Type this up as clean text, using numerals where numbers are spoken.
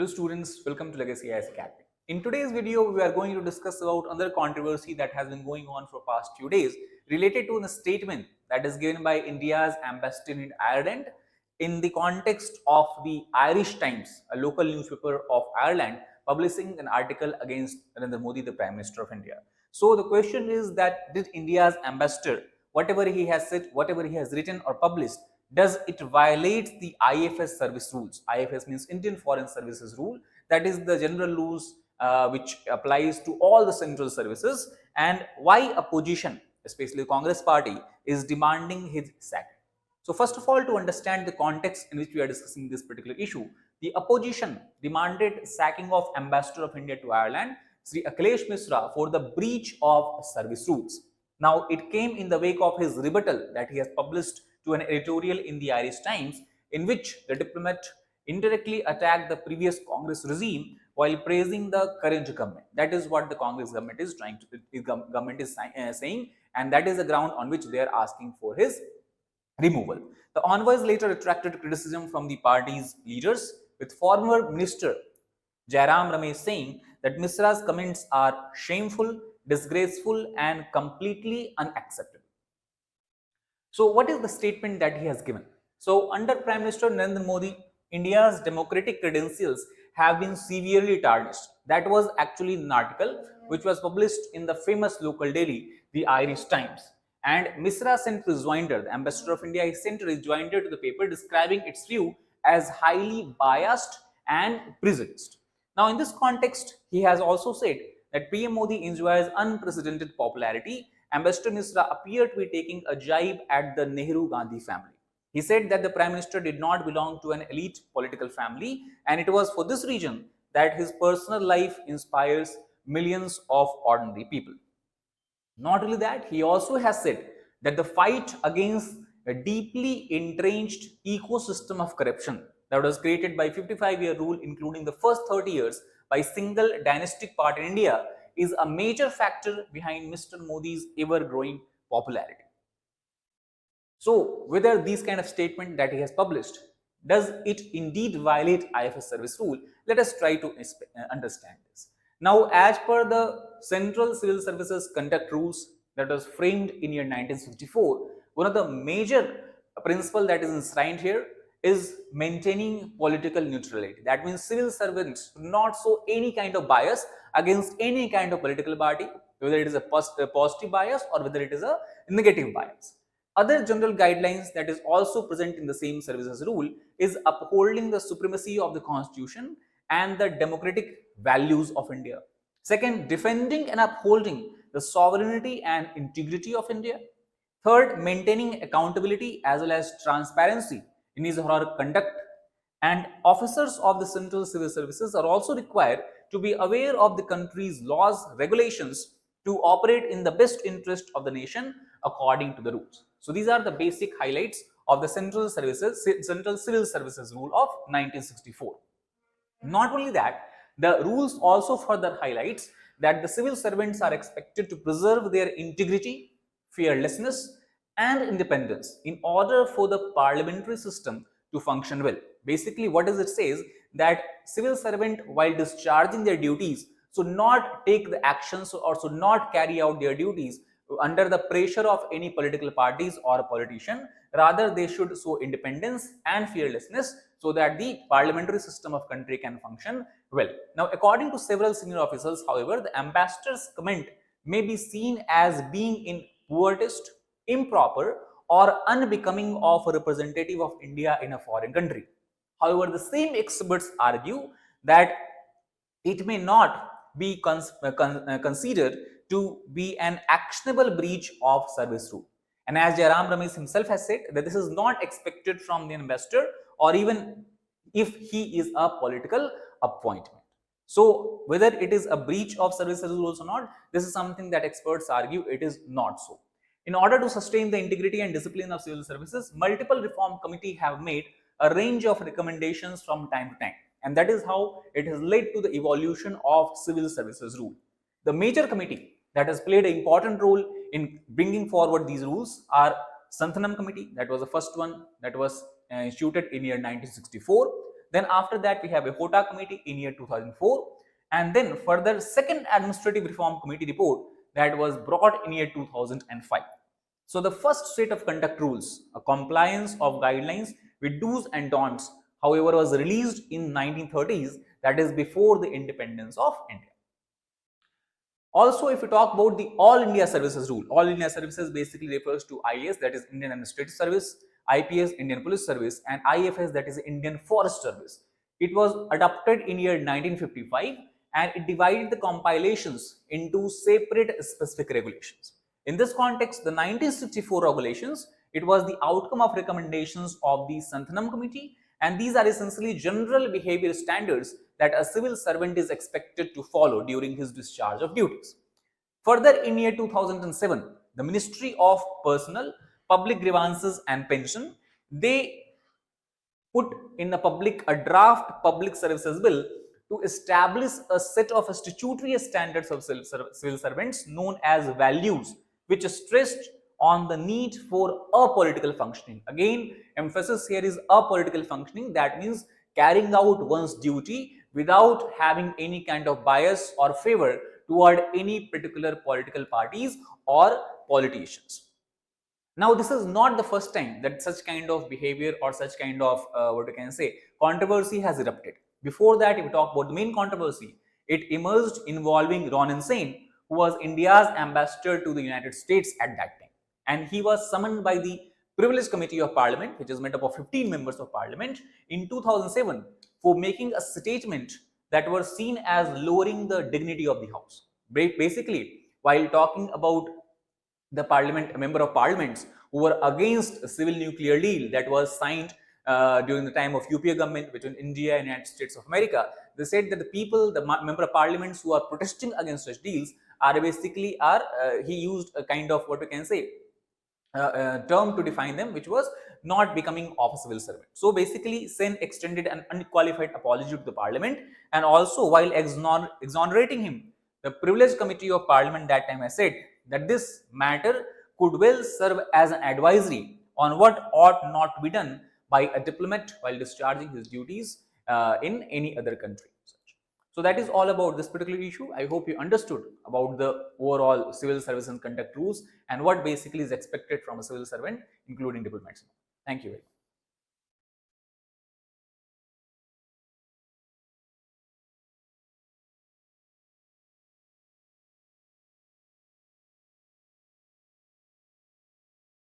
Hello students, welcome to Legacy IAS Academy. In today's video, we are going to discuss about another controversy that has been going on for past few days related to a statement that is given by India's ambassador in Ireland in the context of the Irish Times, a local newspaper of Ireland, publishing an article against Narendra Modi, the Prime Minister of India. So the question is that did India's ambassador, whatever he has said, whatever he has written or published, does it violate the IFS service rules? IFS means Indian Foreign Services Rule. That is the general rules which applies to all the central services, and why opposition, especially the Congress party, is demanding his sacking. So first of all, to understand the context in which we are discussing this particular issue, the opposition demanded sacking of Ambassador of India to Ireland, Sri Akhilesh Misra, for the breach of service rules. Now, it came in the wake of his rebuttal that he has published to an editorial in the Irish Times, in which the diplomat indirectly attacked the previous Congress regime while praising the current government. That is what the Congress government is saying, and that is the ground on which they are asking for his removal. The envoys later attracted criticism from the party's leaders, with former Minister Jairam saying that Misra's comments are shameful, disgraceful, and completely unacceptable. So, what is the statement that he has given? So, under Prime Minister Narendra Modi, India's democratic credentials have been severely tarnished. That was actually an article which was published in the famous local daily, the Irish Times. And Misra sent rejoinder, the Ambassador of India, he sent a rejoinder to the paper describing its view as highly biased and prejudiced. Now, in this context, he has also said that PM Modi enjoys unprecedented popularity. Ambassador Misra appeared to be taking a jibe at the Nehru-Gandhi family. He said that the Prime Minister did not belong to an elite political family, and it was for this reason that his personal life inspires millions of ordinary people. Not only that, he also has said that the fight against a deeply entrenched ecosystem of corruption that was created by 55-year rule, including the first 30 years by single dynastic part in India, is a major factor behind Mr. Modi's ever-growing popularity. So, whether these kind of statement that he has published, does it indeed violate IFS service rule? Let us try to understand this. Now, as per the Central Civil Services Conduct Rules that was framed in year 1964, one of the major principle that is enshrined here is maintaining political neutrality. That means civil servants do not show any kind of bias against any kind of political party, whether it is a positive bias or whether it is a negative bias. Other general guidelines that is also present in the same services rule is upholding the supremacy of the constitution and the democratic values of India. Second, defending and upholding the sovereignty and integrity of India. Third, maintaining accountability as well as transparency in his or her conduct. And officers of the central civil services are also required to be aware of the country's laws, regulations to operate in the best interest of the nation according to the rules. So these are the basic highlights of the Central Civil Services Rule of 1964. Not only that, the rules also further highlights that the civil servants are expected to preserve their integrity, fearlessness, and independence in order for the parliamentary system to function well. Basically, what does it says? That civil servant, while discharging their duties, should not take the actions or should not carry out their duties under the pressure of any political parties or a politician. Rather, they should show independence and fearlessness so that the parliamentary system of country can function well. Now, according to several senior officials, however, the ambassador's comment may be seen as being in poor taste, improper, or unbecoming of a representative of India in a foreign country. However, the same experts argue that it may not be considered to be an actionable breach of service rule. And as Jairam himself has said, that this is not expected from the ambassador or even if he is a political appointment. So, whether it is a breach of services rules or not, this is something that experts argue it is not so. In order to sustain the integrity and discipline of civil services, multiple reform committees have made a range of recommendations from time to time, and that is how it has led to the evolution of civil services rule. The major committee that has played an important role in bringing forward these rules are Santhanam Committee, that was the first one that was instituted in year 1964. Then after that, we have a HOTA committee in year 2004, and then further second administrative reform committee report that was brought in year 2005. So the first set of conduct rules, a compliance of guidelines with do's and don'ts, however, was released in 1930s, that is before the independence of India. Also, if we talk about the All India Services rule, All India Services basically refers to IAS, that is Indian Administrative Service, IPS, Indian Police Service, and IFS, that is Indian Forest Service. It was adopted in year 1955, and it divided the compilations into separate specific regulations. In this context, the 1964 regulations, it was the outcome of recommendations of the Santhanam Committee, and these are essentially general behavior standards that a civil servant is expected to follow during his discharge of duties. Further, in year 2007, the Ministry of Personnel, Public Grievances and Pension, they put in the public a draft public services bill to establish a set of statutory standards of civil servants known as values, which stressed on the need for apolitical functioning. Again, emphasis here is apolitical functioning. That means carrying out one's duty without having any kind of bias or favor toward any particular political parties or politicians. Now, this is not the first time that such kind of behavior or such kind of what you can say controversy has erupted. Before that, if we talk about the main controversy, it emerged involving Ronan Sen, who was India's ambassador to the United States at that time, and he was summoned by the Privileged Committee of Parliament, which is made up of 15 members of Parliament, in 2007 for making a statement that was seen as lowering the dignity of the House. Basically, while talking about the member of parliaments who were against a civil nuclear deal that was signed during the time of UPA government between India and United States of America, they said that the people, the member of parliaments who are protesting against such deals are basically he used a kind of what we can say term to define them, which was not becoming of a civil servant. So basically, Sen extended an unqualified apology to the parliament, and also while exonerating him, the Privileged Committee of Parliament that time has said that this matter could well serve as an advisory on what ought not to be done by a diplomat while discharging his duties in any other country. So that is all about this particular issue. I hope you understood about the overall civil service and conduct rules and what basically is expected from a civil servant, including diplomats. Thank you very much.